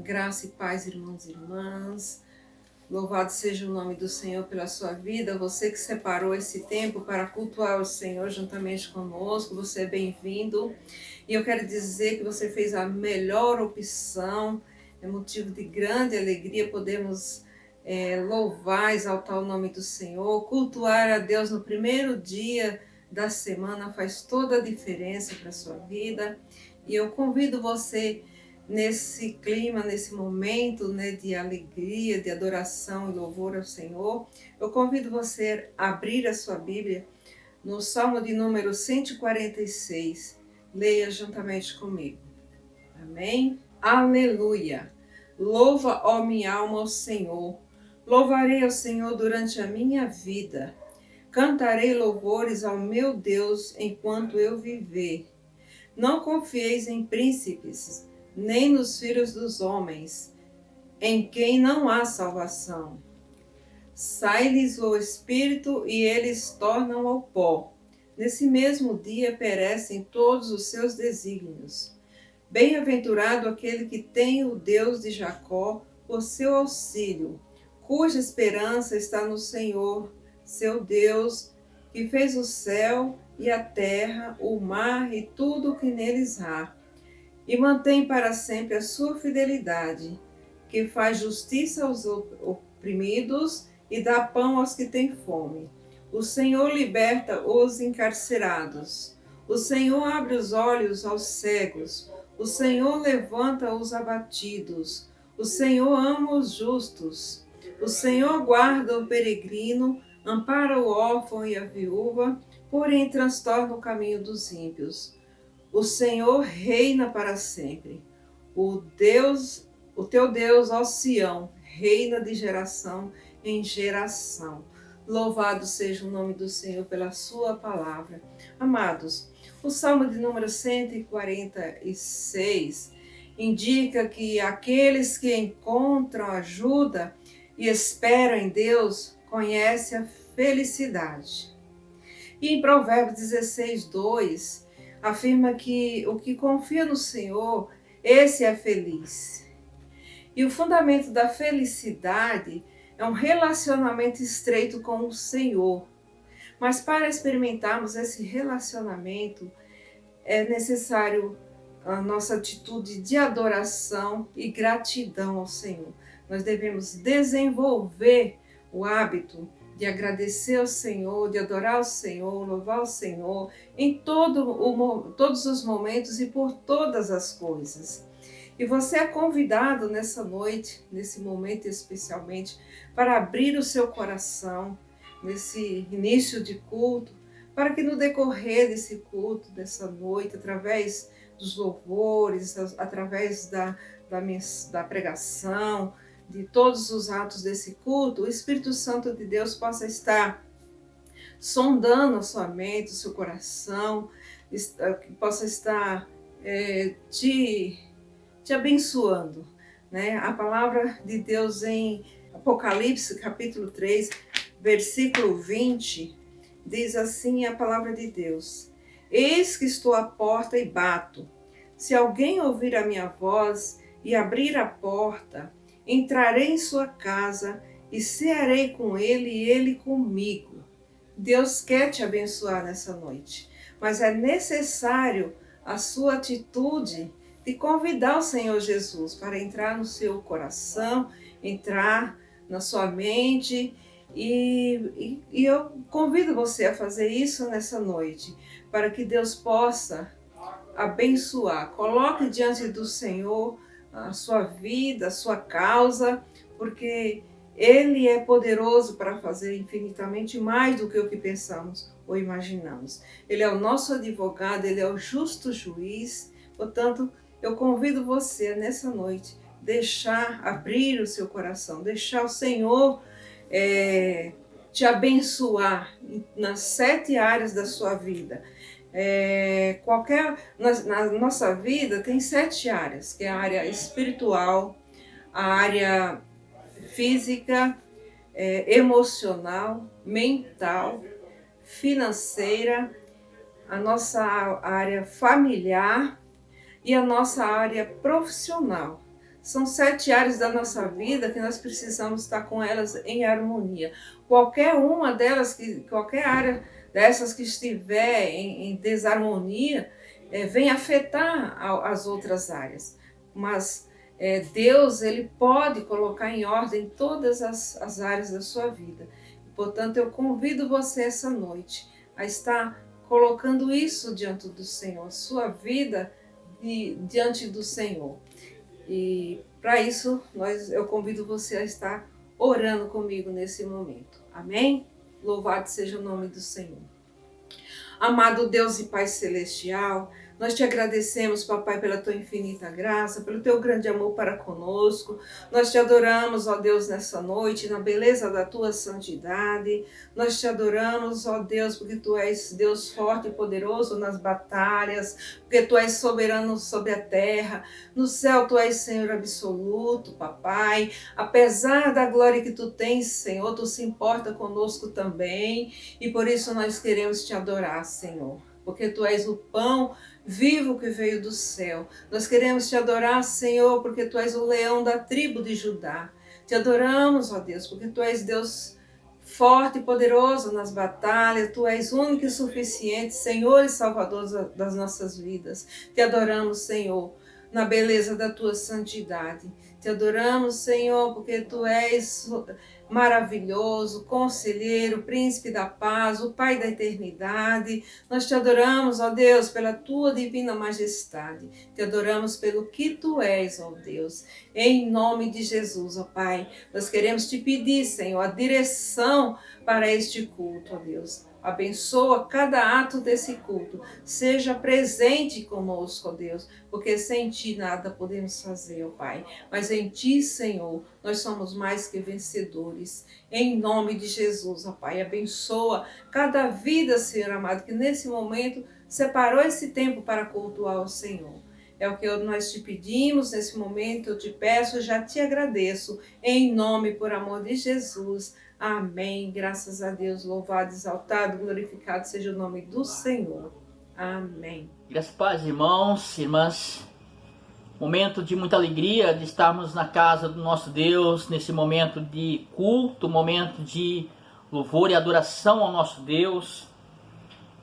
Graça e paz, irmãos e irmãs. Louvado seja o nome do Senhor pela sua vida. Você que separou esse tempo para cultuar o Senhor juntamente conosco, você é bem-vindo. E eu quero dizer que você fez a melhor opção. É motivo de grande alegria podermos louvar, exaltar o nome do Senhor. Cultuar a Deus no primeiro dia da semana faz toda a diferença para a sua vida. E eu convido você nesse clima, nesse momento, né, de alegria, de adoração e louvor ao Senhor, eu convido você a abrir a sua Bíblia no Salmo de número 146. Leia juntamente comigo. Amém? Aleluia! Louva, ó minha alma, ao Senhor. Louvarei ao Senhor durante a minha vida. Cantarei louvores ao meu Deus enquanto eu viver. Não confieis em príncipes, nem nos filhos dos homens, em quem não há salvação. Sai-lhes o espírito e eles tornam ao pó. Nesse mesmo dia perecem todos os seus desígnios. Bem-aventurado aquele que tem o Deus de Jacó por seu auxílio, cuja esperança está no Senhor, seu Deus, que fez o céu e a terra, o mar e tudo o que neles há, e mantém para sempre a sua fidelidade, que faz justiça aos oprimidos e dá pão aos que têm fome. O Senhor liberta os encarcerados. O Senhor abre os olhos aos cegos. O Senhor levanta os abatidos. O Senhor ama os justos. O Senhor guarda o peregrino, ampara o órfão e a viúva, porém transtorna o caminho dos ímpios. O Senhor reina para sempre. O teu Deus, ó Sião, reina de geração em geração. Louvado seja o nome do Senhor pela sua palavra. Amados, o Salmo de número 146 indica que aqueles que encontram ajuda e esperam em Deus conhecem a felicidade. E em Provérbios 16, 2, afirma que o que confia no Senhor, esse é feliz. E o fundamento da felicidade é um relacionamento estreito com o Senhor. Mas para experimentarmos esse relacionamento, é necessário a nossa atitude de adoração e gratidão ao Senhor. Nós devemos desenvolver o hábito de agradecer ao Senhor, de adorar o Senhor, louvar o Senhor em todos os momentos e por todas as coisas. E você é convidado nessa noite, nesse momento especialmente, para abrir o seu coração nesse início de culto, para que no decorrer desse culto, dessa noite, através dos louvores, através da pregação, de todos os atos desse culto, o Espírito Santo de Deus possa estar sondando a sua mente, o seu coração, possa estar te abençoando. Né? A palavra de Deus em Apocalipse, capítulo 3, versículo 20, diz assim a palavra de Deus: Eis que estou à porta e bato. Se alguém ouvir a minha voz e abrir a porta, entrarei em sua casa e cearei com ele e ele comigo. Deus quer te abençoar nessa noite, mas é necessário a sua atitude de convidar o Senhor Jesus para entrar no seu coração, entrar na sua mente, e eu convido você a fazer isso nessa noite, para que Deus possa abençoar. Coloque diante do Senhor a sua vida, a sua causa, porque Ele é poderoso para fazer infinitamente mais do que o que pensamos ou imaginamos. Ele é o nosso advogado, Ele é o justo juiz. Portanto, eu convido você nessa noite abrir o seu coração, deixar o Senhor te abençoar nas 7 áreas da sua vida. Na nossa vida tem 7 áreas, que é a área espiritual, a área física, emocional, mental, financeira, a nossa área familiar e a nossa área profissional. São 7 áreas da nossa vida que nós precisamos estar com elas em harmonia. Qualquer uma delas, qualquer área dessas que estiver em desarmonia, vem afetar as outras áreas. Mas Deus, ele pode colocar em ordem todas as áreas da sua vida. Portanto, eu convido você essa noite a estar colocando isso diante do Senhor, sua vida diante do Senhor. E para isso, eu convido você a estar orando comigo nesse momento. Amém? Louvado seja o nome do Senhor. Amado Deus e Pai Celestial, nós te agradecemos, papai, pela tua infinita graça, pelo teu grande amor para conosco. Nós te adoramos, ó Deus, nessa noite, na beleza da tua santidade. Nós te adoramos, ó Deus, porque tu és Deus forte e poderoso nas batalhas, porque tu és soberano sobre a terra. No céu tu és Senhor absoluto, papai. Apesar da glória que tu tens, Senhor, tu se importa conosco também. E por isso nós queremos te adorar, Senhor, porque tu és o pão vivo que veio do céu. Nós queremos te adorar, Senhor, porque tu és o leão da tribo de Judá. Te adoramos, ó Deus, porque tu és Deus forte e poderoso nas batalhas. Tu és único e suficiente, Senhor e Salvador das nossas vidas. Te adoramos, Senhor, na beleza da tua santidade. Te adoramos, Senhor, porque tu és maravilhoso, conselheiro, príncipe da paz, o Pai da eternidade. Nós te adoramos, ó Deus, pela tua divina majestade. Te adoramos pelo que tu és, ó Deus. Em nome de Jesus, ó Pai, nós queremos te pedir, Senhor, a direção para este culto, ó Deus. Abençoa cada ato desse culto. Seja presente conosco, ó Deus, porque sem ti nada podemos fazer, ó Pai. Mas em ti, Senhor, nós somos mais que vencedores. Em nome de Jesus, ó Pai, abençoa cada vida, Senhor amado, que nesse momento separou esse tempo para cultuar o Senhor. É o que nós te pedimos nesse momento, eu te peço, já te agradeço. Em nome, por amor de Jesus. Amém. Graças a Deus. Louvado, exaltado, glorificado seja o nome do Senhor. Amém. Graças a paz, irmãos, irmãs. Momento de muita alegria de estarmos na casa do nosso Deus, nesse momento de culto, momento de louvor e adoração ao nosso Deus.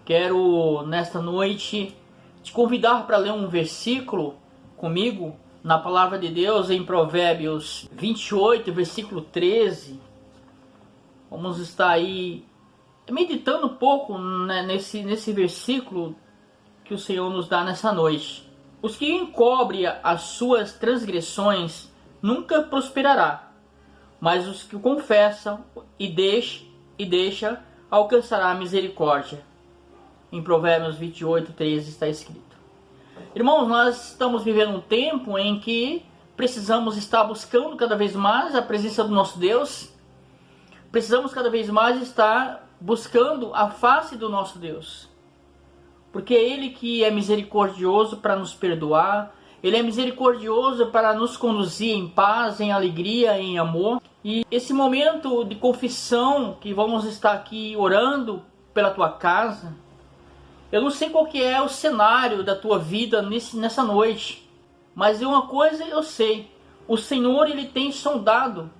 Quero, nesta noite, te convidar para ler um versículo comigo na palavra de Deus em Provérbios 28, versículo 13. Vamos estar aí meditando um pouco, né, nesse versículo que o Senhor nos dá nessa noite. Os que encobrem as suas transgressões nunca prosperará, mas os que confessam e deixa alcançará a misericórdia. Em Provérbios 28, 13 está escrito. Irmãos, nós estamos vivendo um tempo em que precisamos estar buscando cada vez mais a presença do nosso Deus. Precisamos cada vez mais estar buscando a face do nosso Deus. Porque é Ele que é misericordioso para nos perdoar. Ele é misericordioso para nos conduzir em paz, em alegria, em amor. E esse momento de confissão que vamos estar aqui orando pela tua casa, eu não sei qual que é o cenário da tua vida nessa noite. Mas de uma coisa eu sei. O Senhor, Ele tem sondado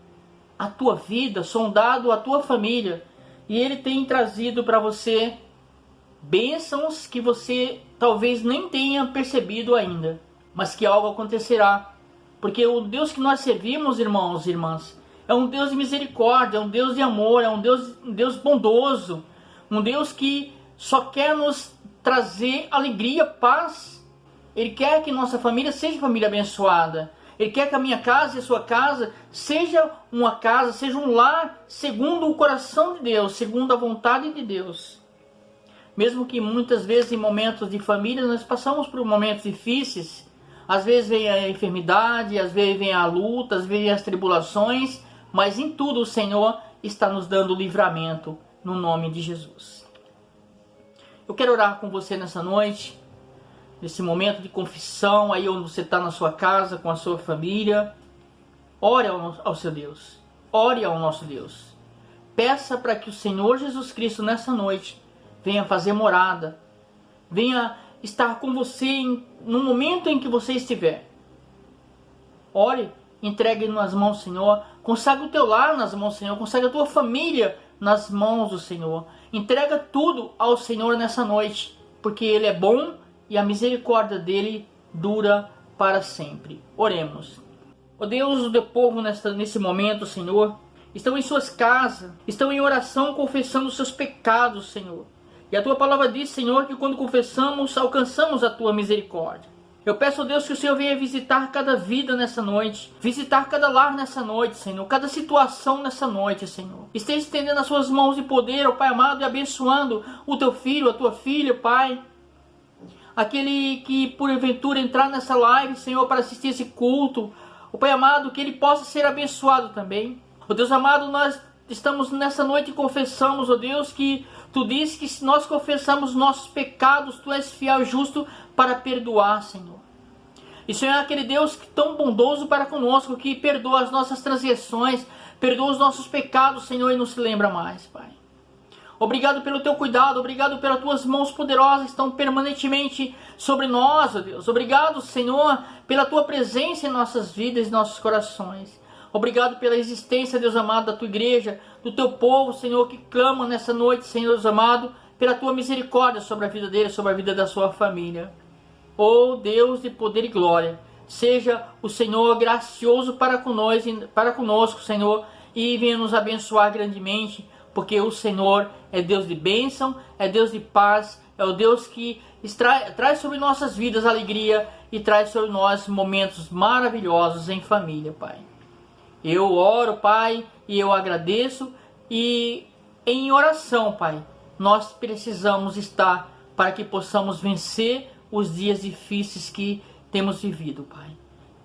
a tua vida, sondado a tua família, e Ele tem trazido para você bênçãos que você talvez nem tenha percebido ainda, mas que algo acontecerá, porque o Deus que nós servimos, irmãos e irmãs, é um Deus de misericórdia, é um Deus de amor, é um Deus bondoso, um Deus que só quer nos trazer alegria, paz. Ele quer que nossa família seja família abençoada. Ele quer que a minha casa e a sua casa seja uma casa, seja um lar segundo o coração de Deus, segundo a vontade de Deus. Mesmo que muitas vezes em momentos de família nós passamos por momentos difíceis, às vezes vem a enfermidade, às vezes vem a luta, às vezes as tribulações, mas em tudo o Senhor está nos dando livramento no nome de Jesus. Eu quero orar com você nessa noite, nesse momento de confissão, aí onde você está na sua casa, com a sua família. Ore ao seu Deus. Ore ao nosso Deus. Peça para que o Senhor Jesus Cristo nessa noite venha fazer morada. Venha estar com você no momento em que você estiver. ore, entregue nas mãos do Senhor. Consagra o teu lar nas mãos do Senhor. Consagra a tua família nas mãos do Senhor. Entrega tudo ao Senhor nessa noite, porque Ele é bom e a misericórdia dEle dura para sempre. Oremos. Ó Deus, o teu povo nesse momento, Senhor, estão em suas casas, estão em oração confessando os seus pecados, Senhor. E a tua palavra diz, Senhor, que quando confessamos, alcançamos a tua misericórdia. Eu peço a Deus que o Senhor venha visitar cada vida nessa noite, visitar cada lar nessa noite, Senhor, cada situação nessa noite, Senhor. Esteja estendendo as suas mãos de poder, ó Pai amado, e abençoando o teu filho, a tua filha, Pai. Aquele que porventura entrar nessa live, Senhor, para assistir esse culto, ó Pai amado, que ele possa ser abençoado também. Ó Deus amado, nós estamos nessa noite e confessamos, ó Deus, que Tu dizes que se nós confessamos nossos pecados, Tu és fiel e justo para perdoar, Senhor. E o Senhor é aquele Deus tão bondoso para conosco, que perdoa as nossas transgressões, perdoa os nossos pecados, Senhor, e não se lembra mais, Pai. Obrigado pelo Teu cuidado, obrigado pelas Tuas mãos poderosas que estão permanentemente sobre nós, ó Deus. Obrigado, Senhor, pela Tua presença em nossas vidas e nossos corações. Obrigado pela existência, Deus amado, da Tua igreja, do Teu povo, Senhor, que clama nessa noite, Senhor Deus amado, pela Tua misericórdia sobre a vida dele, sobre a vida da sua família. Oh Deus de poder e glória, seja o Senhor gracioso para conosco, Senhor, e venha nos abençoar grandemente, porque o Senhor é Deus de bênção, é Deus de paz, é o Deus que traz sobre nossas vidas alegria e traz sobre nós momentos maravilhosos em família, Pai. Eu oro, Pai, e eu agradeço, e em oração, Pai, nós precisamos estar para que possamos vencer os dias difíceis que temos vivido, Pai.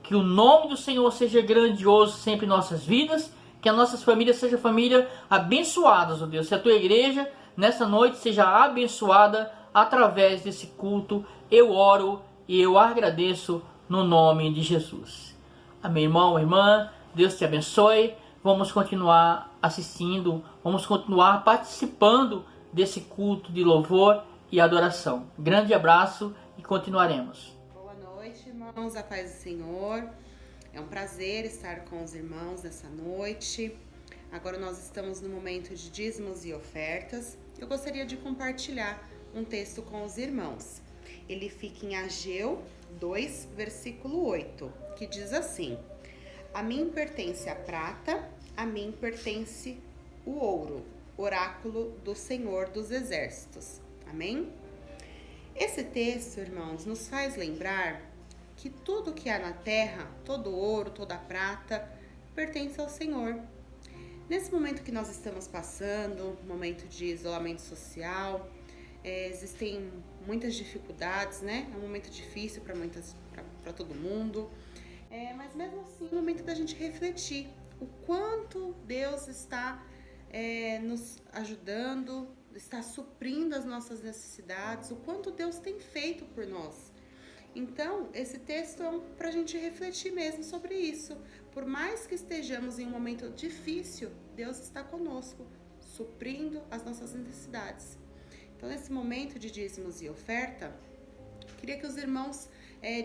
Que o nome do Senhor seja grandioso sempre em nossas vidas, que as nossas famílias sejam famílias abençoadas, ó Deus. Que a Tua igreja, nessa noite, seja abençoada através desse culto. Eu oro e eu agradeço no nome de Jesus. Amém, irmão, irmã. Deus te abençoe. Vamos continuar assistindo, vamos continuar participando desse culto de louvor e adoração. Grande abraço e continuaremos. Boa noite, irmãos, a paz do Senhor. É um prazer estar com os irmãos nessa noite. Agora nós estamos no momento de dízimos e ofertas. Eu gostaria de compartilhar um texto com os irmãos. Ele fica em Ageu 2, versículo 8, que diz assim: A mim pertence a prata, a mim pertence o ouro, oráculo do Senhor dos Exércitos. Amém? Esse texto, irmãos, nos faz lembrar que tudo que há na terra, todo ouro, toda prata, pertence ao Senhor. Nesse momento que nós estamos passando, momento de isolamento social, existem muitas dificuldades, né? É um momento difícil para todo mundo. Mas mesmo assim é o momento da gente refletir o quanto Deus está nos ajudando, está suprindo as nossas necessidades, o quanto Deus tem feito por nós. Então, esse texto é para a gente refletir mesmo sobre isso. Por mais que estejamos em um momento difícil, Deus está conosco, suprindo as nossas necessidades. Então, nesse momento de dízimos e oferta, queria que os irmãos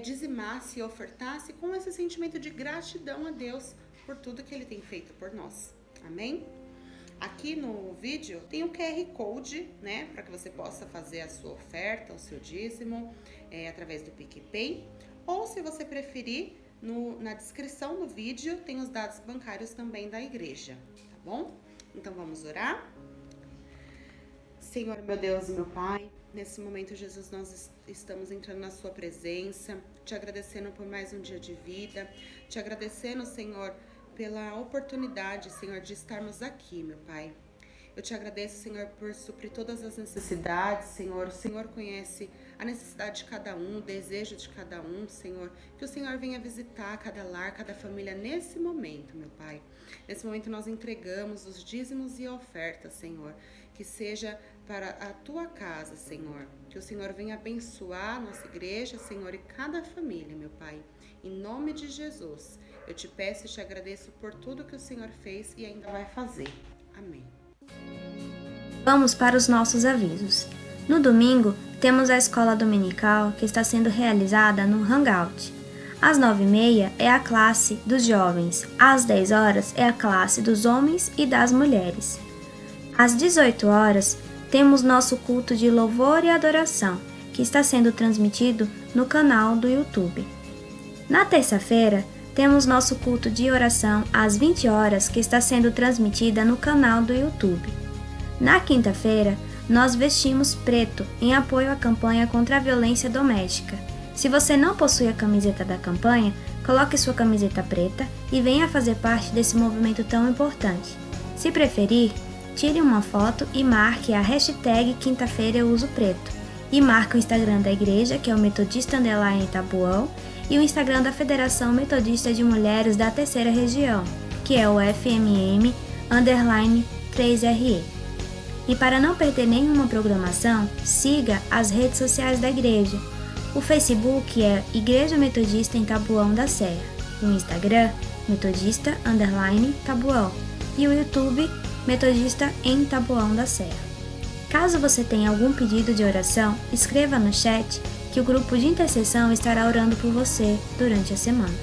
dizimassem e ofertassem com esse sentimento de gratidão a Deus por tudo que Ele tem feito por nós. Amém? Aqui no vídeo tem o QR Code, né, para que você possa fazer a sua oferta, o seu dízimo, através do PicPay. Ou, se você preferir, na descrição do vídeo tem os dados bancários também da igreja, tá bom? Então vamos orar? Senhor, meu Deus e meu Pai, nesse momento, Jesus, nós estamos entrando na sua presença, te agradecendo por mais um dia de vida, te agradecendo, Senhor, pela oportunidade, Senhor, de estarmos aqui, meu Pai. Eu te agradeço, Senhor, por suprir todas as necessidades, Senhor. O Senhor conhece a necessidade de cada um, o desejo de cada um, Senhor. Que o Senhor venha visitar cada lar, cada família nesse momento, meu Pai. Nesse momento nós entregamos os dízimos e ofertas, Senhor. Que seja para a Tua casa, Senhor. Que o Senhor venha abençoar a nossa igreja, Senhor, e cada família, meu Pai. Em nome de Jesus, eu te peço e te agradeço por tudo que o Senhor fez e ainda vai fazer. Amém. Vamos para os nossos avisos. No domingo, temos a escola dominical que está sendo realizada no Hangout. Às 9h30 é a classe dos jovens. Às 10 horas é a classe dos homens e das mulheres. Às 18 horas temos nosso culto de louvor e adoração, que está sendo transmitido no canal do YouTube. Na terça-feira, temos nosso culto de oração às 20 horas, que está sendo transmitida no canal do YouTube. Na quinta-feira, nós vestimos preto em apoio à campanha contra a violência doméstica. Se você não possui a camiseta da campanha, coloque sua camiseta preta e venha fazer parte desse movimento tão importante. Se preferir, tire uma foto e marque a hashtag Quinta-feira Eu Uso Preto. E marque o Instagram da igreja, que é o Metodista _ Tabuão, e o Instagram da Federação Metodista de Mulheres da Terceira Região, que é o FMM_3RE. E para não perder nenhuma programação, siga as redes sociais da igreja. O Facebook é Igreja Metodista em Tabuão da Serra, o Instagram Metodista _Tabuão e o YouTube Metodista em Tabuão da Serra. Caso você tenha algum pedido de oração, escreva no chat que o grupo de intercessão estará orando por você durante a semana.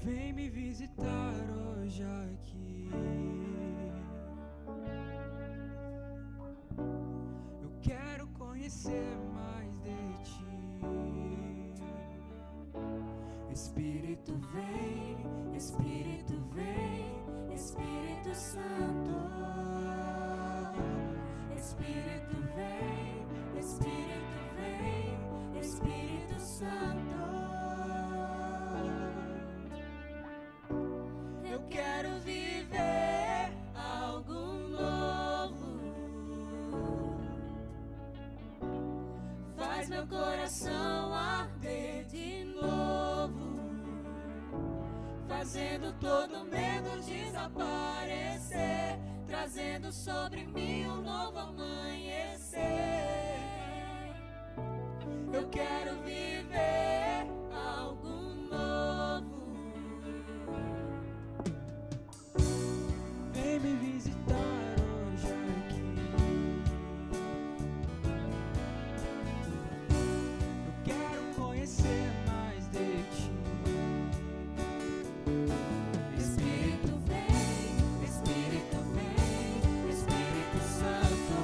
Vem me visitar hoje aqui. Eu quero conhecer mais de ti. Espírito vem, Espírito vem, Espírito Santo. Espírito vem, Espírito vem, Espírito Santo. Eu quero viver algo novo. Faz meu coração arder de novo, fazendo todo medo desaparecer, trazendo sobre mim um novo amanhecer. Eu quero viver algo novo. Vem me visitar hoje aqui. Eu quero conhecer mais de ti. Espírito vem, Espírito vem, Espírito Santo.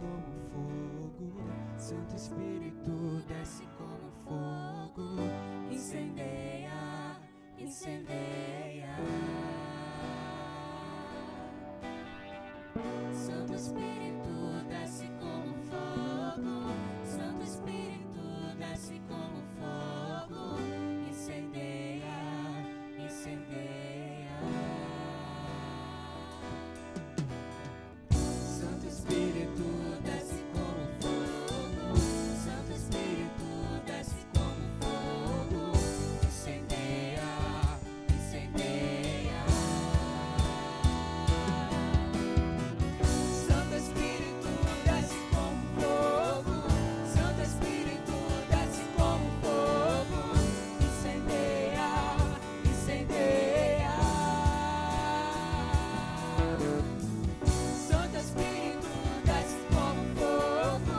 como fogo. Santo Espírito desce como fogo. Incendeia, incendeia. Santo Espírito desce como fogo. Santo Espírito desce como fogo. Incendeia, incendeia. Santo Espírito desce como fogo. Santo Espírito desce como fogo. Incendeia, incendeia. Santo Espírito desce como fogo. Santo Espírito desce como fogo. Incendeia, incendeia. Santo Espírito desce como fogo.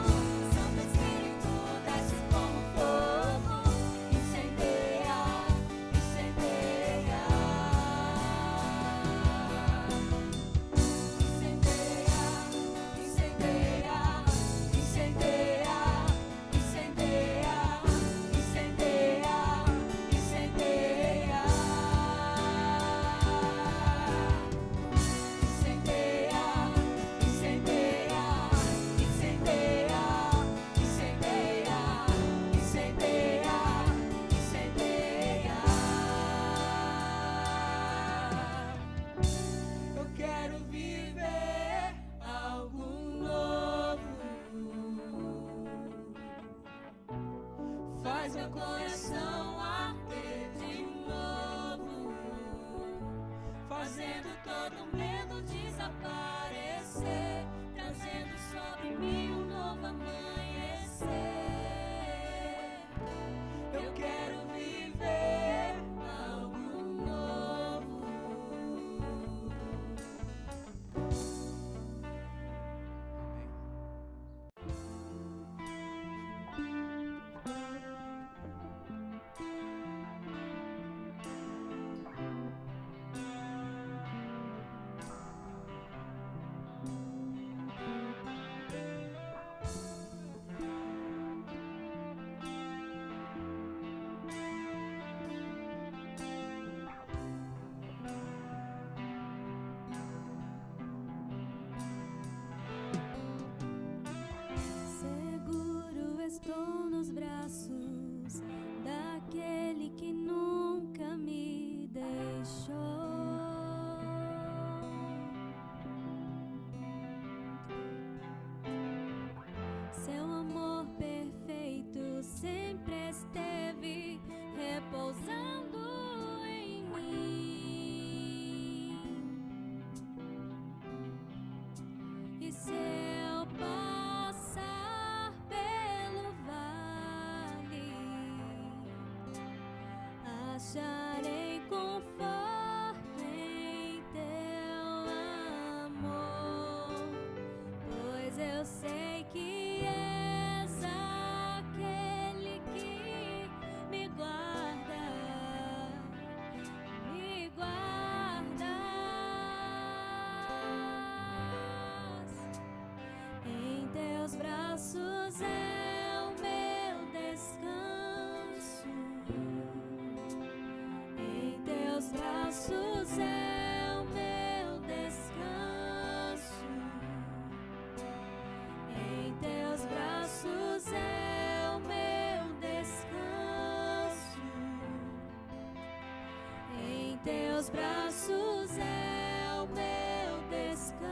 Santo Espírito desce como fogo. Incendeia, incendeia. Incendeia, incendeia, incendeia, incendeia, incendeia, incendeia. Incendeia, incendeia, incendeia, incendeia, incendeia, incendeia. Eu quero viver algo novo. Faz meu coração arder de novo, fazendo todo medo desaparecer, trazendo sobre mim um novo amanhecer. Eu quero viver algo novo. Seguro estou nos braços daquele que nunca me deixou. Seu amor perfeito sempre esteve repousando em mim. E se eu passar pelo vale, acharei conforto em teu amor, pois eu sei que és aquele que me guarda, me guardas. Em teus braços é o meu descanso. Em teus braços é o meu descanso. Em teus braços é o meu descanso. Em teus braços é o meu descanso.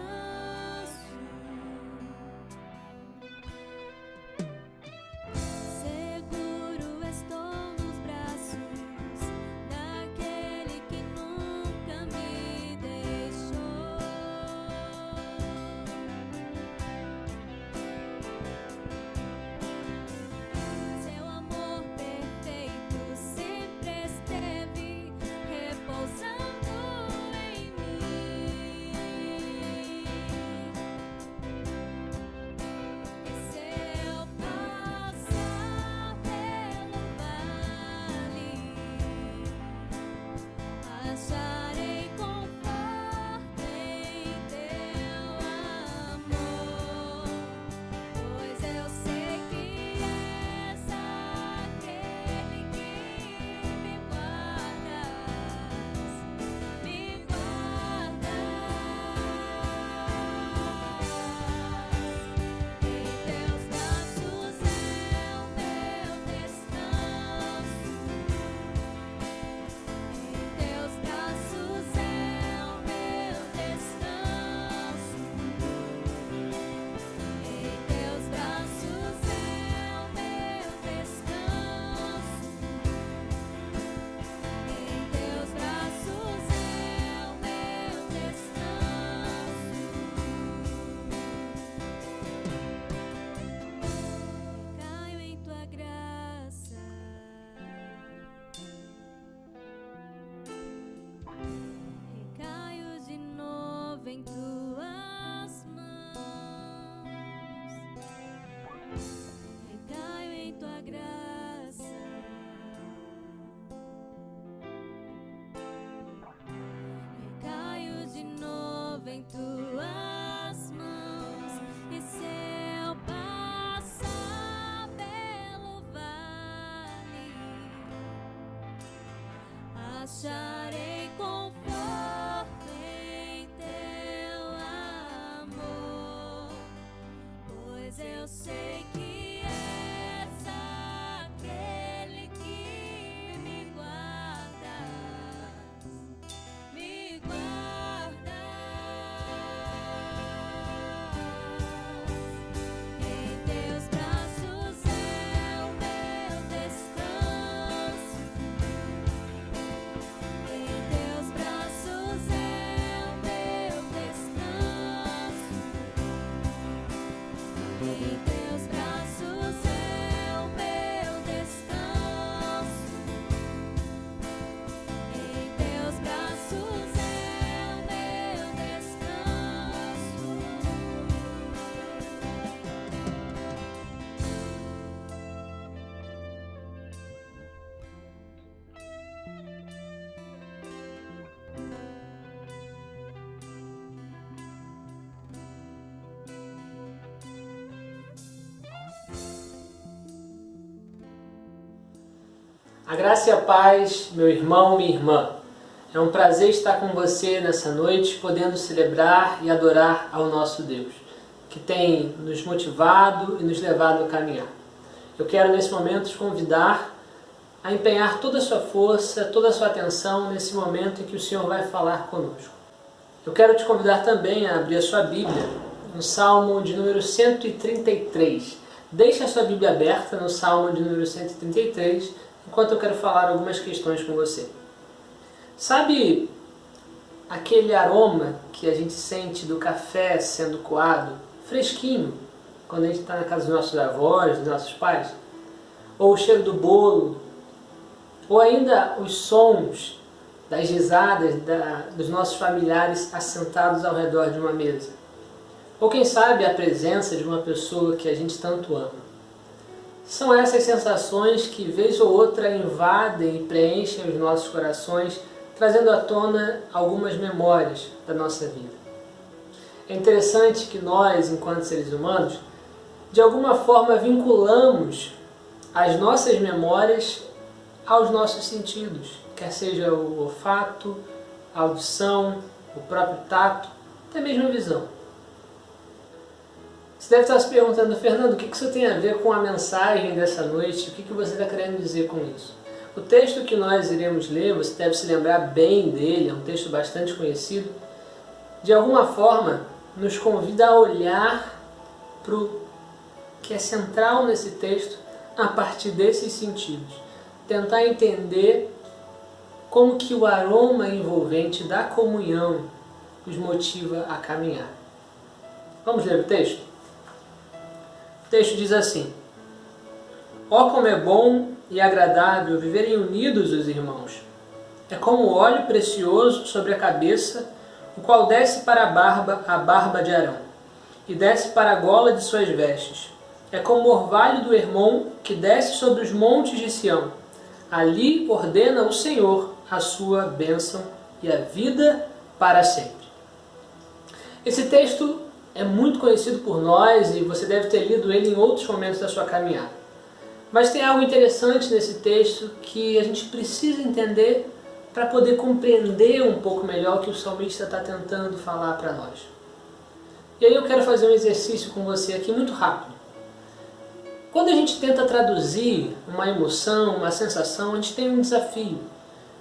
Seguro estou nos braços daquele que nunca me deixou. Seu amor perfeito sempre esteve repousando acharei conforto em teu amor, pois eu sei que és aquele que me guardas, me guardas. Em teus braços é o meu descanso. Em teus braços é o meu descanso. Em teus braços é o meu descanso. Em teus braços é o meu descanso. A graça e a paz, meu irmão, minha irmã. É um prazer estar com você nessa noite, podendo celebrar e adorar ao nosso Deus, que tem nos motivado e nos levado a caminhar. Eu quero nesse momento te convidar a empenhar toda a sua força, toda a sua atenção nesse momento em que o Senhor vai falar conosco. Eu quero te convidar também a abrir a sua Bíblia no Salmo de número 133. Deixe a sua Bíblia aberta no Salmo de número 133, enquanto eu quero falar algumas questões com você. Sabe aquele aroma que a gente sente do café sendo coado, fresquinho, quando a gente está na casa dos nossos avós, dos nossos pais? Ou o cheiro do bolo, ou ainda os sons das risadas dos nossos familiares assentados ao redor de uma mesa. Ou quem sabe a presença de uma pessoa que a gente tanto ama. São essas sensações que, vez ou outra, invadem e preenchem os nossos corações, trazendo à tona algumas memórias da nossa vida. É interessante que nós, enquanto seres humanos, de alguma forma vinculamos as nossas memórias aos nossos sentidos, quer seja o olfato, a audição, o próprio tato, até mesmo a visão. Você deve estar se perguntando, Fernando, o que isso tem a ver com a mensagem dessa noite? O que você está querendo dizer com isso? O texto que nós iremos ler, você deve se lembrar bem dele, é um texto bastante conhecido, de alguma forma nos convida a olhar para o que é central nesse texto a partir desses sentidos. Tentar entender como que o aroma envolvente da comunhão os motiva a caminhar. Vamos ler o texto? O texto diz assim: ó, como é bom e agradável viverem unidos os irmãos. É como óleo precioso sobre a cabeça, o qual desce para a barba de Arão, e desce para a gola de suas vestes. É como o orvalho do Hermon, que desce sobre os montes de Sião. Ali ordena o Senhor a sua bênção e a vida para sempre. Esse texto é muito conhecido por nós e você deve ter lido ele em outros momentos da sua caminhada. Mas tem algo interessante nesse texto que a gente precisa entender para poder compreender um pouco melhor o que o salmista está tentando falar para nós. E aí eu quero fazer um exercício com você aqui muito rápido. Quando a gente tenta traduzir uma emoção, uma sensação, a gente tem um desafio.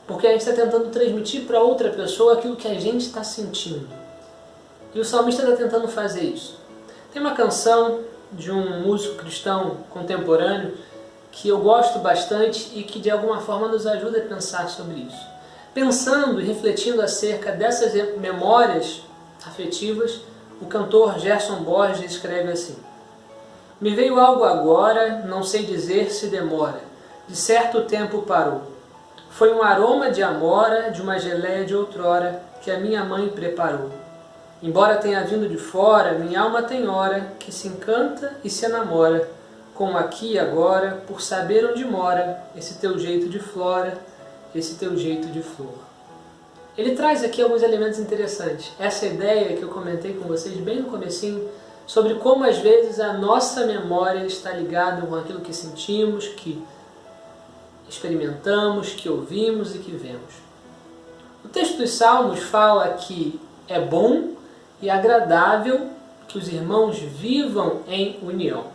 Porque a gente está tentando transmitir para outra pessoa aquilo que a gente está sentindo. E o salmista está tentando fazer isso. Tem uma canção de um músico cristão contemporâneo que eu gosto bastante e que de alguma forma nos ajuda a pensar sobre isso. Pensando e refletindo acerca dessas memórias afetivas, o cantor Gerson Borges escreve assim: me veio algo agora, não sei dizer se demora, de certo tempo parou. Foi um aroma de amora, de uma geleia de outrora, que a minha mãe preparou. Embora tenha vindo de fora, minha alma tem hora, que se encanta e se enamora, com aqui e agora, por saber onde mora, esse teu jeito de flora, esse teu jeito de flor. Ele traz aqui alguns elementos interessantes. Essa ideia que eu comentei com vocês bem no comecinho, sobre como às vezes a nossa memória está ligada com aquilo que sentimos, que experimentamos, que ouvimos e que vemos. O texto dos Salmos fala que é bom e agradável que os irmãos vivam em união.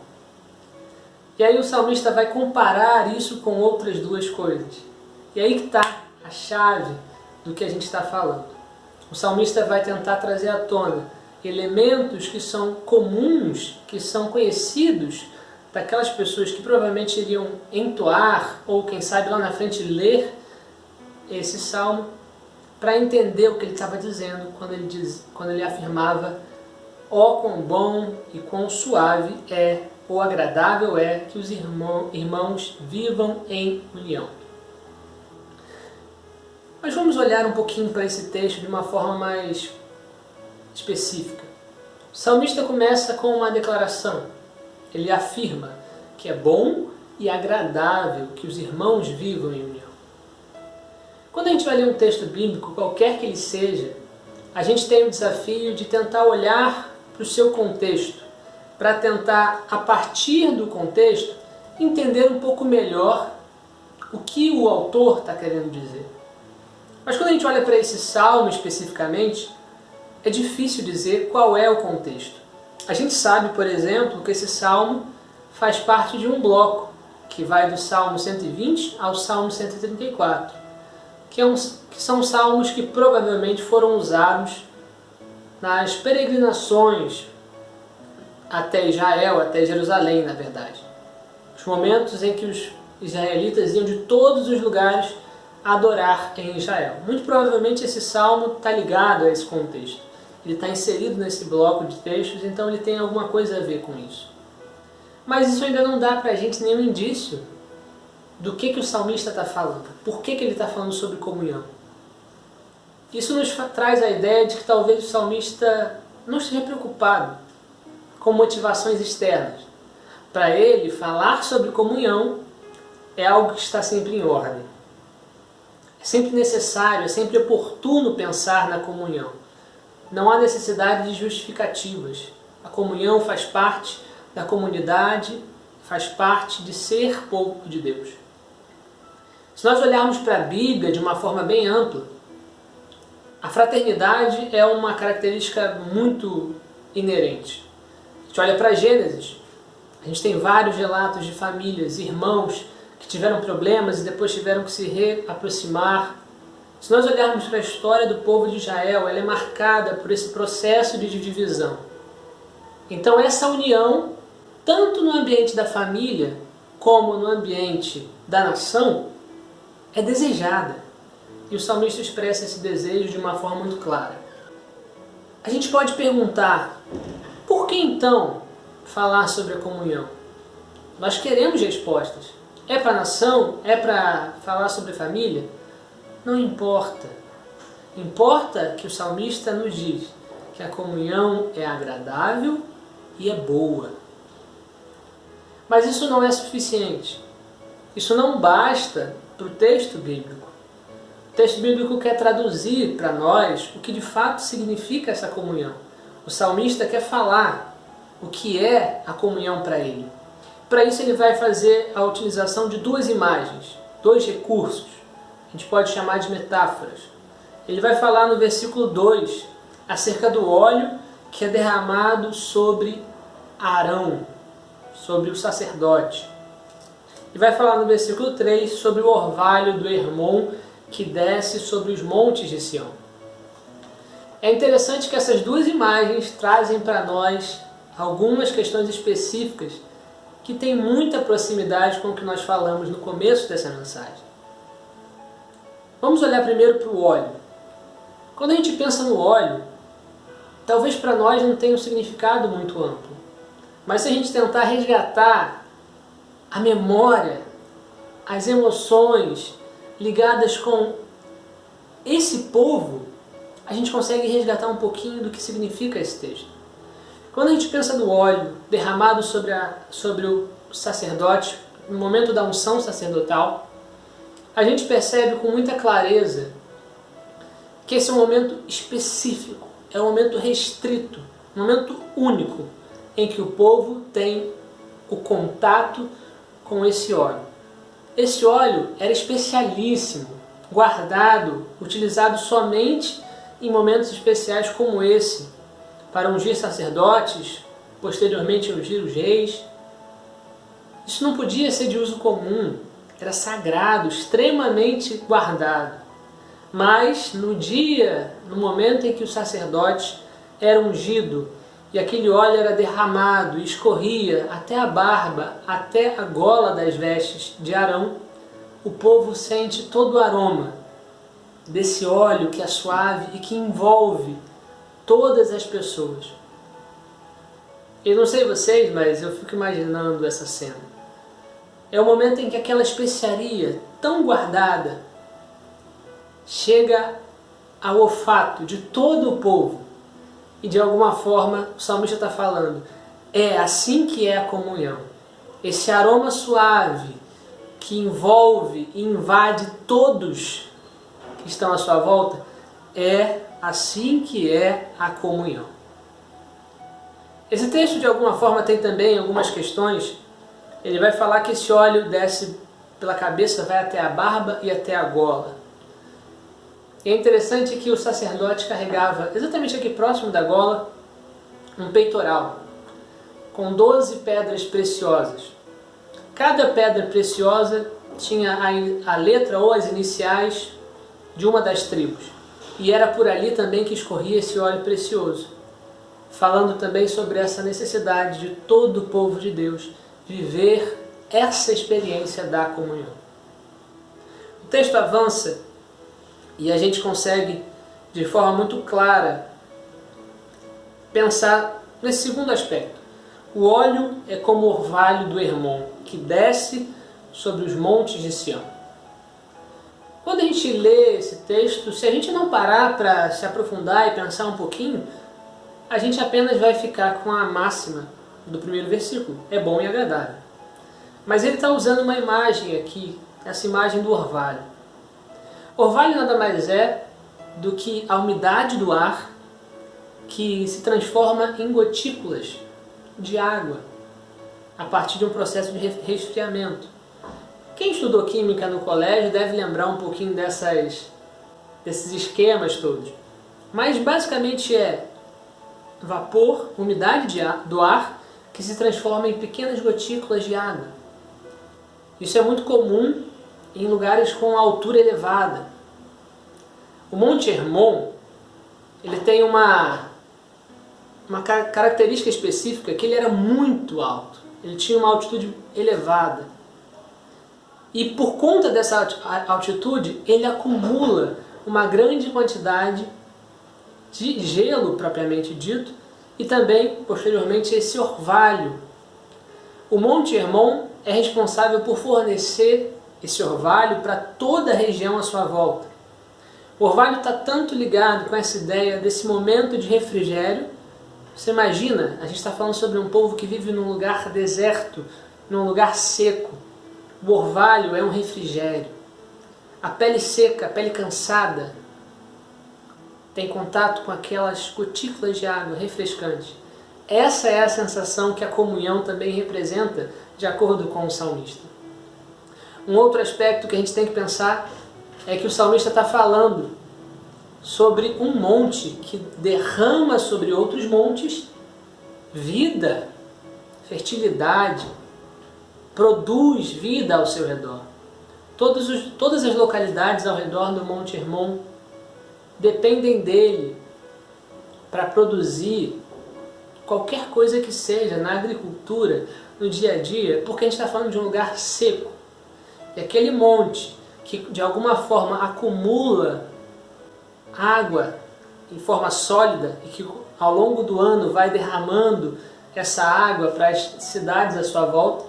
E aí o salmista vai comparar isso com outras duas coisas. E aí que está a chave do que a gente está falando. O salmista vai tentar trazer à tona elementos que são comuns, que são conhecidos daquelas pessoas que provavelmente iriam entoar ou quem sabe lá na frente ler esse salmo, para entender o que ele estava dizendo quando ele afirmava: ó quão bom e quão suave é, ou agradável é, que os irmãos vivam em união. Mas vamos olhar um pouquinho para esse texto de uma forma mais específica. O salmista começa com uma declaração. Ele afirma que é bom e agradável que os irmãos vivam em união. Quando a gente vai ler um texto bíblico, qualquer que ele seja, a gente tem o desafio de tentar olhar para o seu contexto, para tentar, a partir do contexto, entender um pouco melhor o que o autor está querendo dizer. Mas quando a gente olha para esse salmo especificamente, é difícil dizer qual é o contexto. A gente sabe, por exemplo, que esse salmo faz parte de um bloco, que vai do Salmo 120 ao Salmo 134, que são salmos que provavelmente foram usados nas peregrinações até Israel, até Jerusalém, na verdade. Os momentos em que os israelitas iam de todos os lugares adorar em Israel. Muito provavelmente esse salmo está ligado a esse contexto. Ele está inserido nesse bloco de textos, então ele tem alguma coisa a ver com isso. Mas isso ainda não dá para a gente nenhum indício do que o salmista está falando. Por que ele está falando sobre comunhão? Isso nos traz a ideia de que talvez o salmista não esteja preocupado com motivações externas. Para ele, falar sobre comunhão é algo que está sempre em ordem. É sempre necessário, é sempre oportuno pensar na comunhão. Não há necessidade de justificativas. A comunhão faz parte da comunidade, faz parte de ser povo de Deus. Se nós olharmos para a Bíblia de uma forma bem ampla, a fraternidade é uma característica muito inerente. A gente olha para Gênesis, a gente tem vários relatos de famílias, irmãos que tiveram problemas e depois tiveram que se reaproximar. Se nós olharmos para a história do povo de Israel, ela é marcada por esse processo de divisão. Então essa união, tanto no ambiente da família como no ambiente da nação, é desejada. E o salmista expressa esse desejo de uma forma muito clara. A gente pode perguntar, por que então falar sobre a comunhão? Nós queremos respostas. É para a nação? É para falar sobre a família? Não importa. Importa que o salmista nos diz que a comunhão é agradável e é boa. Mas isso não é suficiente. Isso não basta para o texto bíblico. O texto bíblico quer traduzir para nós o que de fato significa essa comunhão. O salmista quer falar o que é a comunhão para ele. Para isso ele vai fazer a utilização de duas imagens, dois recursos. A gente pode chamar de metáforas. Ele vai falar no versículo 2 acerca do óleo que é derramado sobre Arão, sobre o sacerdote. E vai falar no versículo 3 sobre o orvalho do Hermon que desce sobre os montes de Sião. É interessante que essas duas imagens trazem para nós algumas questões específicas que têm muita proximidade com o que nós falamos no começo dessa mensagem. Vamos olhar primeiro para o óleo. Quando a gente pensa no óleo, talvez para nós não tenha um significado muito amplo. Mas se a gente tentar resgatar a memória, as emoções ligadas com esse povo, a gente consegue resgatar um pouquinho do que significa esse texto. Quando a gente pensa no óleo derramado sobre o sacerdote, no momento da unção sacerdotal, a gente percebe com muita clareza que esse é um momento específico, é um momento restrito, um momento único, em que o povo tem o contato com esse óleo. Esse óleo era especialíssimo, guardado, utilizado somente em momentos especiais como esse, para ungir sacerdotes, posteriormente ungir os reis. Isso não podia ser de uso comum, era sagrado, extremamente guardado. Mas no momento em que o sacerdote era ungido e aquele óleo era derramado e escorria até a barba, até a gola das vestes de Arão, o povo sente todo o aroma desse óleo que é suave e que envolve todas as pessoas. Eu não sei vocês, mas eu fico imaginando essa cena. É o momento em que aquela especiaria tão guardada chega ao olfato de todo o povo. E de alguma forma o salmista está falando, é assim que é a comunhão. Esse aroma suave que envolve e invade todos que estão à sua volta, é assim que é a comunhão. Esse texto de alguma forma tem também algumas questões. Ele vai falar que esse óleo desce pela cabeça, vai até a barba e até a gola. E é interessante que o sacerdote carregava, exatamente aqui próximo da gola, um peitoral com 12 pedras preciosas. Cada pedra preciosa tinha a letra ou as iniciais de uma das tribos. E era por ali também que escorria esse óleo precioso. Falando também sobre essa necessidade de todo o povo de Deus viver essa experiência da comunhão. O texto avança e a gente consegue, de forma muito clara, pensar nesse segundo aspecto. O óleo é como o orvalho do Hermon, que desce sobre os montes de Sião. Quando a gente lê esse texto, se a gente não parar para se aprofundar e pensar um pouquinho, a gente apenas vai ficar com a máxima do primeiro versículo. É bom e agradável. Mas ele está usando uma imagem aqui, essa imagem do orvalho. Orvalho nada mais é do que a umidade do ar que se transforma em gotículas de água a partir de um processo de resfriamento. Quem estudou química no colégio deve lembrar um pouquinho desses esquemas todos. Mas basicamente é vapor, umidade do ar que se transforma em pequenas gotículas de água. Isso é muito comum em lugares com altura elevada. O Monte Hermon, ele tem uma característica específica, que ele era muito alto. Ele tinha uma altitude elevada. E por conta dessa altitude, ele acumula uma grande quantidade de gelo, propriamente dito, e também, posteriormente, esse orvalho. O Monte Hermon é responsável por fornecer esse orvalho para toda a região à sua volta. O orvalho está tanto ligado com essa ideia desse momento de refrigério. Você imagina, a gente está falando sobre um povo que vive num lugar deserto, num lugar seco. O orvalho é um refrigério. A pele seca, a pele cansada, tem contato com aquelas gotículas de água refrescante. Essa é a sensação que a comunhão também representa, de acordo com o salmista. Um outro aspecto que a gente tem que pensar é que o salmista está falando sobre um monte que derrama sobre outros montes vida, fertilidade, produz vida ao seu redor. Todas as localidades ao redor do Monte Hermon dependem dele para produzir qualquer coisa que seja na agricultura, no dia a dia, porque a gente está falando de um lugar seco. E aquele monte que de alguma forma acumula água em forma sólida e que ao longo do ano vai derramando essa água para as cidades à sua volta,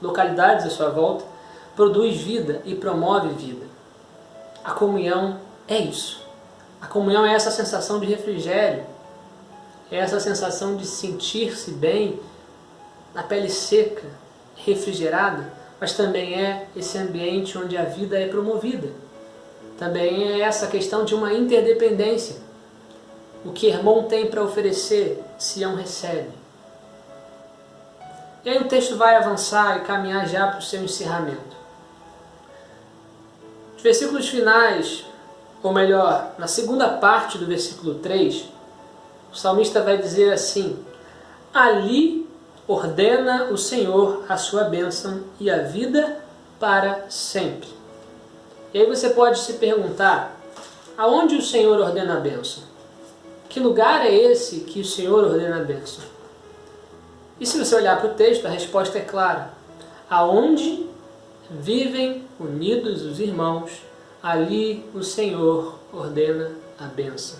localidades à sua volta, produz vida e promove vida. A comunhão é isso. A comunhão é essa sensação de refrigério, é essa sensação de sentir-se bem na pele seca, refrigerada, mas também é esse ambiente onde a vida é promovida. Também é essa questão de uma interdependência. O que Hermon tem para oferecer, Sião recebe. E aí o texto vai avançar e caminhar já para o seu encerramento. Nos versículos finais, ou melhor, na segunda parte do versículo 3, o salmista vai dizer assim: ali ordena o Senhor a sua bênção e a vida para sempre. E aí você pode se perguntar, aonde o Senhor ordena a bênção? Que lugar é esse que o Senhor ordena a bênção? E se você olhar para o texto, a resposta é clara. Aonde vivem unidos os irmãos, ali o Senhor ordena a bênção.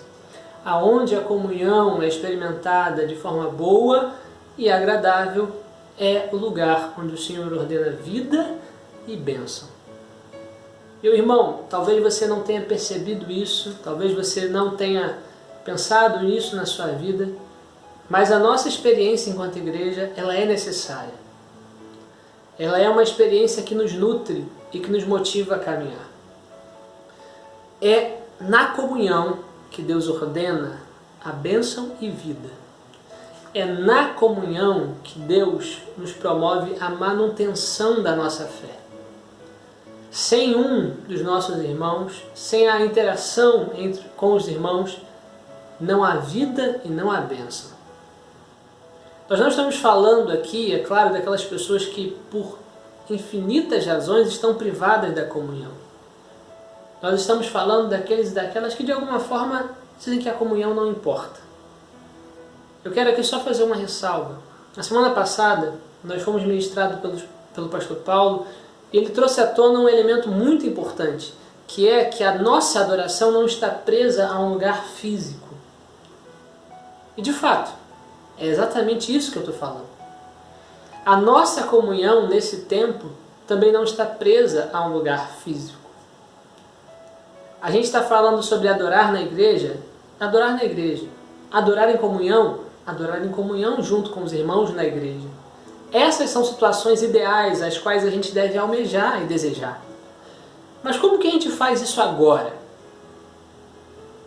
Aonde a comunhão é experimentada de forma boa e agradável, é o lugar onde o Senhor ordena vida e bênção. Meu irmão, talvez você não tenha percebido isso, talvez você não tenha pensado nisso na sua vida, mas a nossa experiência enquanto igreja, ela é necessária. Ela é uma experiência que nos nutre e que nos motiva a caminhar. É na comunhão que Deus ordena a bênção e vida. É na comunhão que Deus nos promove a manutenção da nossa fé. Sem um dos nossos irmãos, sem a interação com os irmãos, não há vida e não há bênção. Nós não estamos falando aqui, é claro, daquelas pessoas que por infinitas razões estão privadas da comunhão. Nós estamos falando daqueles e daquelas que de alguma forma dizem que a comunhão não importa. Eu quero aqui só fazer uma ressalva. Na semana passada, nós fomos ministrados pelo pastor Paulo e ele trouxe à tona um elemento muito importante, que é que a nossa adoração não está presa a um lugar físico. E de fato, é exatamente isso que eu estou falando. A nossa comunhão nesse tempo também não está presa a um lugar físico. A gente está falando sobre adorar na igreja, adorar na igreja. Adorar em comunhão junto com os irmãos na igreja. Essas são situações ideais às quais a gente deve almejar e desejar. Mas como que a gente faz isso agora?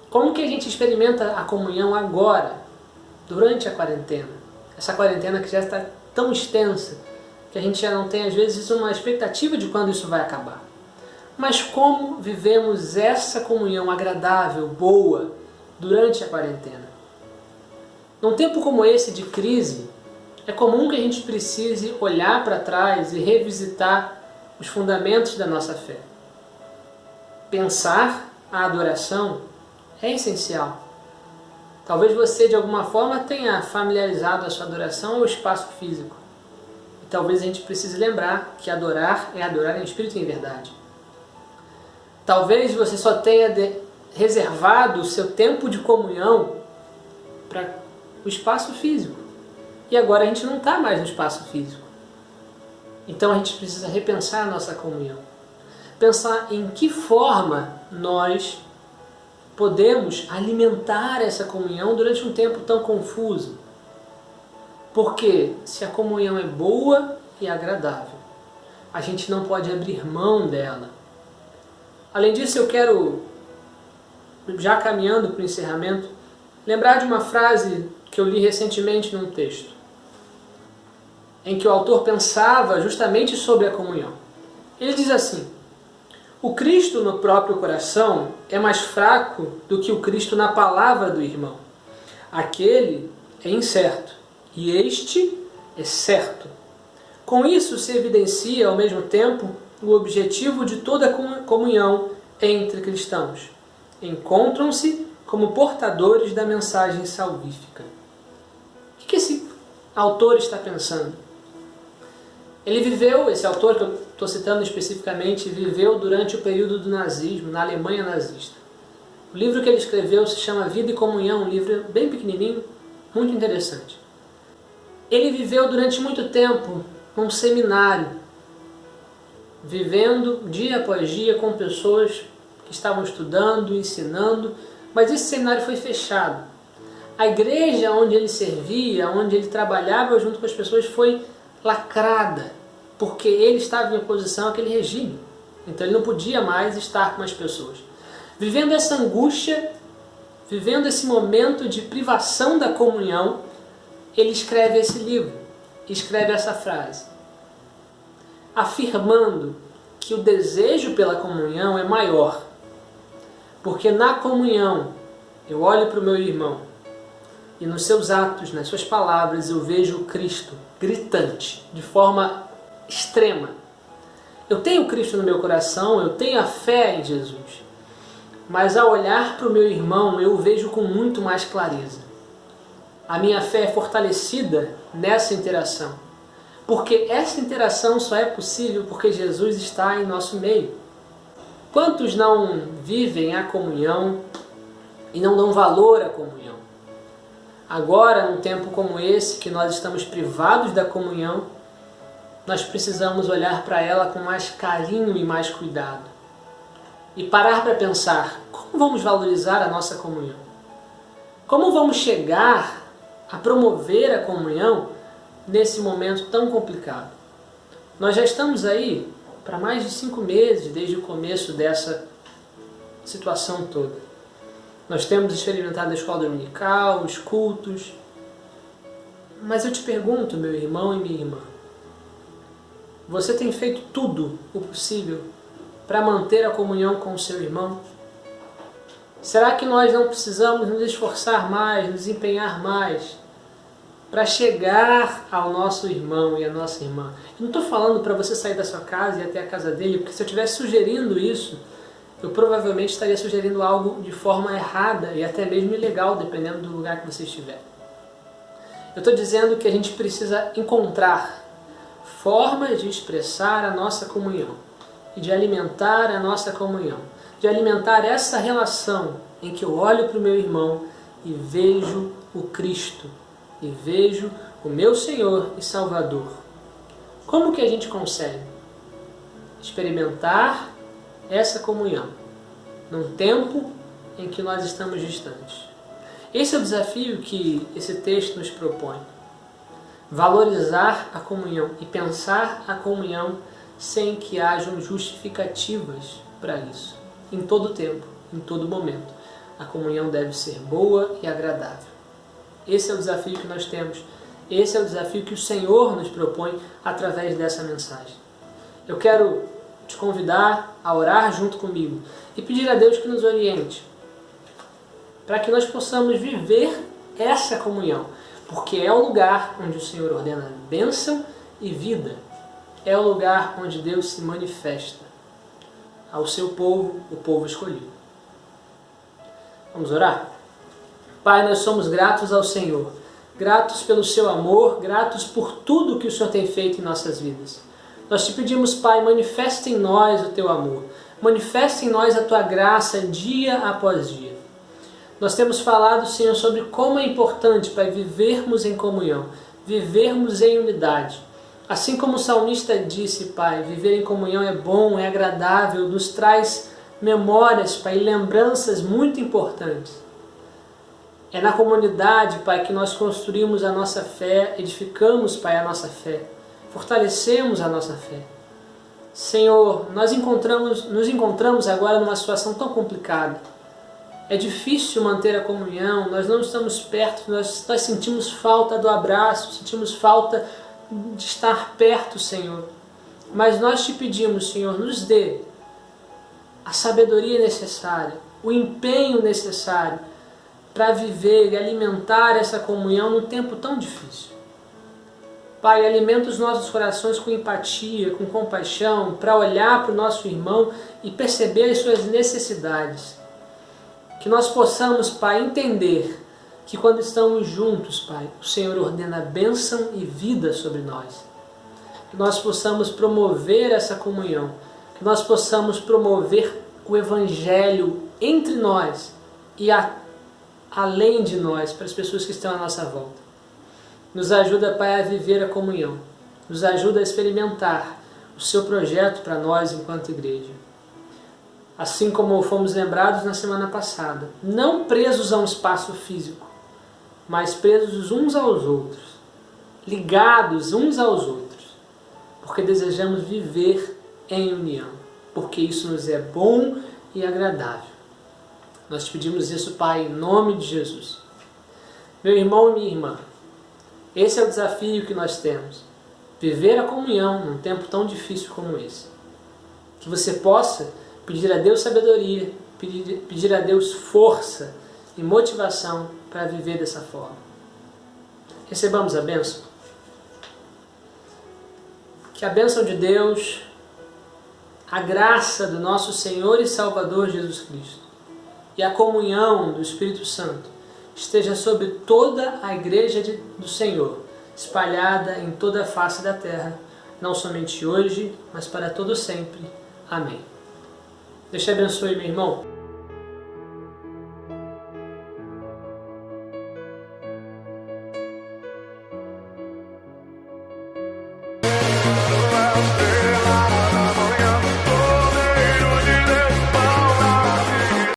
Como que a gente experimenta a comunhão agora, durante a quarentena? Essa quarentena que já está tão extensa que a gente já não tem às vezes uma expectativa de quando isso vai acabar. Mas como vivemos essa comunhão agradável, boa, durante a quarentena? Num tempo como esse de crise, é comum que a gente precise olhar para trás e revisitar os fundamentos da nossa fé. Pensar a adoração é essencial. Talvez você de alguma forma tenha familiarizado a sua adoração ao espaço físico. E talvez a gente precise lembrar que adorar é adorar em espírito e em verdade. Talvez você só tenha reservado o seu tempo de comunhão para o espaço físico. E agora a gente não está mais no espaço físico. Então a gente precisa repensar a nossa comunhão. Pensar em que forma nós podemos alimentar essa comunhão durante um tempo tão confuso. Porque se a comunhão é boa e agradável, a gente não pode abrir mão dela. Além disso, eu quero, já caminhando para o encerramento, lembrar de uma frase que eu li recentemente num texto, em que o autor pensava justamente sobre a comunhão. Ele diz assim: o Cristo no próprio coração é mais fraco do que o Cristo na palavra do irmão. Aquele é incerto e este é certo. Com isso se evidencia ao mesmo tempo o objetivo de toda a comunhão entre cristãos. Encontram-se como portadores da mensagem salvífica. O que esse autor está pensando? Ele viveu, esse autor que eu estou citando especificamente, viveu durante o período do nazismo, na Alemanha nazista. O livro que ele escreveu se chama Vida e Comunhão, um livro bem pequenininho, muito interessante. Ele viveu durante muito tempo num seminário, vivendo dia após dia com pessoas que estavam estudando, ensinando, mas esse seminário foi fechado. A igreja onde ele servia, onde ele trabalhava junto com as pessoas, foi lacrada, porque ele estava em oposição àquele regime. Então ele não podia mais estar com as pessoas. Vivendo essa angústia, vivendo esse momento de privação da comunhão, ele escreve esse livro, escreve essa frase, afirmando que o desejo pela comunhão é maior. Porque na comunhão eu olho para o meu irmão e nos seus atos, nas suas palavras, eu vejo Cristo gritante, de forma extrema. Eu tenho Cristo no meu coração, eu tenho a fé em Jesus. Mas ao olhar para o meu irmão, eu o vejo com muito mais clareza. A minha fé é fortalecida nessa interação. Porque essa interação só é possível porque Jesus está em nosso meio. Quantos não vivem a comunhão e não dão valor à comunhão? Agora, num tempo como esse, que nós estamos privados da comunhão, nós precisamos olhar para ela com mais carinho e mais cuidado. E parar para pensar, como vamos valorizar a nossa comunhão? Como vamos chegar a promover a comunhão nesse momento tão complicado? Nós já estamos aí para mais de 5 meses desde o começo dessa situação toda. Nós temos experimentado a escola dominical, os cultos. Mas eu te pergunto, meu irmão e minha irmã, você tem feito tudo o possível para manter a comunhão com o seu irmão? Será que nós não precisamos nos esforçar mais, nos empenhar mais para chegar ao nosso irmão e à nossa irmã? Eu não estou falando para você sair da sua casa e ir até a casa dele, porque se eu estivesse sugerindo isso, eu provavelmente estaria sugerindo algo de forma errada e até mesmo ilegal, dependendo do lugar que você estiver. Eu estou dizendo que a gente precisa encontrar formas de expressar a nossa comunhão e de alimentar a nossa comunhão, de alimentar essa relação em que eu olho para o meu irmão e vejo o Cristo, e vejo o meu Senhor e Salvador. Como que a gente consegue experimentar essa comunhão num tempo em que nós estamos distantes? Esse é o desafio que esse texto nos propõe. Valorizar a comunhão e pensar a comunhão sem que hajam justificativas para isso. Em todo tempo, em todo momento, a comunhão deve ser boa e agradável. Esse é o desafio que nós temos. Esse é o desafio que o Senhor nos propõe através dessa mensagem. Eu quero te convidar a orar junto comigo e pedir a Deus que nos oriente para que nós possamos viver essa comunhão, porque é o lugar onde o Senhor ordena bênção e vida. É o lugar onde Deus se manifesta ao seu povo, o povo escolhido. Vamos orar? Pai, nós somos gratos ao Senhor, gratos pelo seu amor, gratos por tudo que o Senhor tem feito em nossas vidas. Nós te pedimos, Pai, manifesta em nós o teu amor, manifesta em nós a tua graça dia após dia. Nós temos falado, Senhor, sobre como é importante, Pai, vivermos em comunhão, vivermos em unidade. Assim como o salmista disse, Pai, viver em comunhão é bom, é agradável, nos traz memórias, Pai, e lembranças muito importantes. É na comunidade, Pai, que nós construímos a nossa fé, edificamos, Pai, a nossa fé, fortalecemos a nossa fé. Senhor, nos encontramos agora numa situação tão complicada. É difícil manter a comunhão, nós não estamos perto, nós sentimos falta do abraço, sentimos falta de estar perto, Senhor. Mas nós te pedimos, Senhor, nos dê a sabedoria necessária, o empenho necessário para viver e alimentar essa comunhão num tempo tão difícil. Pai, alimenta os nossos corações com empatia, com compaixão, para olhar para o nosso irmão e perceber as suas necessidades. Que nós possamos, Pai, entender que quando estamos juntos, Pai, o Senhor ordena bênção e vida sobre nós. Que nós possamos promover essa comunhão, que nós possamos promover o Evangelho entre nós e além de nós, para as pessoas que estão à nossa volta. Nos ajuda, Pai, a viver a comunhão. Nos ajuda a experimentar o seu projeto para nós enquanto igreja. Assim como fomos lembrados na semana passada, não presos a um espaço físico, mas presos uns aos outros, ligados uns aos outros, porque desejamos viver em união, porque isso nos é bom e agradável. Nós te pedimos isso, Pai, em nome de Jesus. Meu irmão e minha irmã, esse é o desafio que nós temos. Viver a comunhão num tempo tão difícil como esse. Que você possa pedir a Deus sabedoria, pedir a Deus força e motivação para viver dessa forma. Recebamos a bênção. Que a bênção de Deus, a graça do nosso Senhor e Salvador Jesus Cristo e a comunhão do Espírito Santo esteja sobre toda a igreja do Senhor, espalhada em toda a face da terra, não somente hoje, mas para todo sempre. Amém. Deus te abençoe, meu irmão.